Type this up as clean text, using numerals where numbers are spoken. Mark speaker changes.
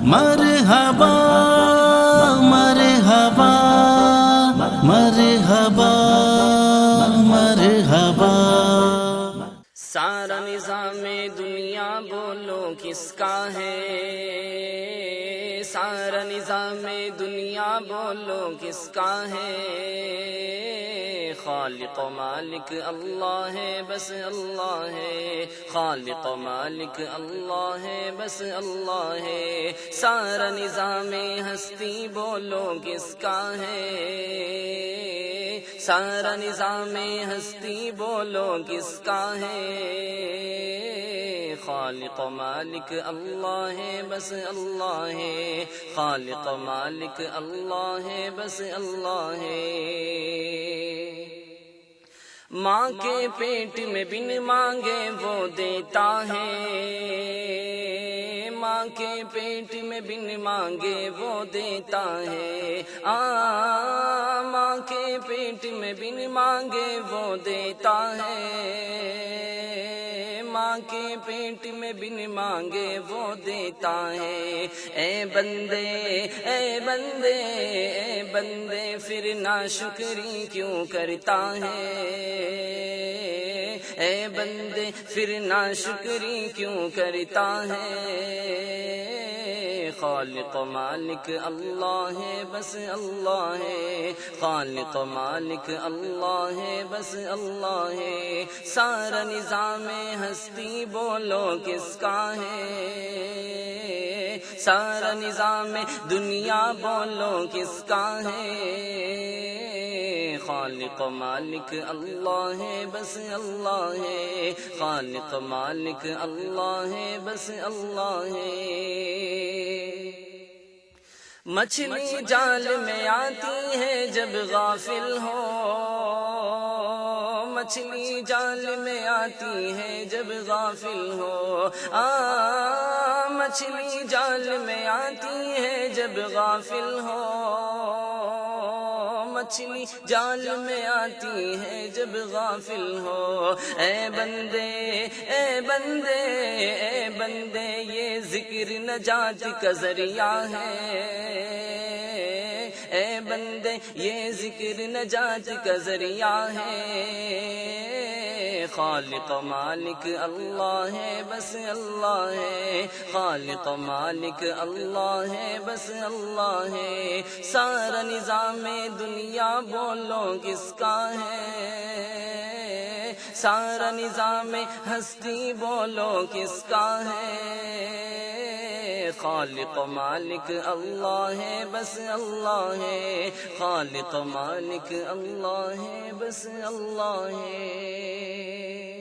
Speaker 1: مرحبا مرحبا مرحبا مرحبا۔
Speaker 2: سارا نظام دنیا بولو کس کا ہے، سارا نظام دنیا بولو کس کا ہے، خالق و مالک اللہ ہے بس اللہ ہے، خالق و مالک اللہ ہے بس اللہ ہے۔ سارا نظام ہستی بولو کس کا ہے، سارا نظام ہستی بولو کس کا ہے، خالق و مالک اللہ ہے بس اللہ ہے، خالق و مالک اللہ ہے بس اللہ ہے۔ ماں کے پیٹ میں بن مانگے وہ دیتا ہے، ماں کے پیٹ میں بن مانگے وہ دیتا ہے، ماں کے پیٹ میں بن مانگے وہ دیتا ہے، ماں کے پیٹ میں بن مانگے وہ دیتا ہے۔ اے بندے اے بندے اے بندے پھر ناشکری کیوں کرتا ہے، اے بندے پھر ناشکری کیوں کرتا ہے، خالق و مالک اللہ ہے بس اللہ ہے، خالق و مالک اللہ ہے بس اللہ ہے۔ سارا نظام ہستی بولو کس کا ہے، سارا نظام دنیا بولو کس کا ہے، خالق و مالک اللہ ہے بس اللہ ہے، خالق و مالک اللہ ہے بس اللہ ہے۔ مچھلی جال میں آتی ہے جب غافل ہو، مچھلی جال میں آتی ہے جب غافل ہو، مچھلی جال میں آتی ہے جب غافل ہو، مچھلی جال میں آتی ہے جب غافل ہو۔ اے بندے اے بندے اے بندے یہ ذکر نجات کا ذریعہ ہے، اے بندے یہ ذکر نجات کا ذریعہ ہے، خالق و مالک اللہ ہے بس اللہ ہے، خالق و مالک اللہ ہے بس اللہ ہے۔ سارا نظام دنیا بولو کس کا ہے، سارا نظام ہستی بولو کس کا ہے، خالق و مالک اللہ ہے بس اللہ ہے، خالق و مالک اللہ ہے بس اللہ ہے۔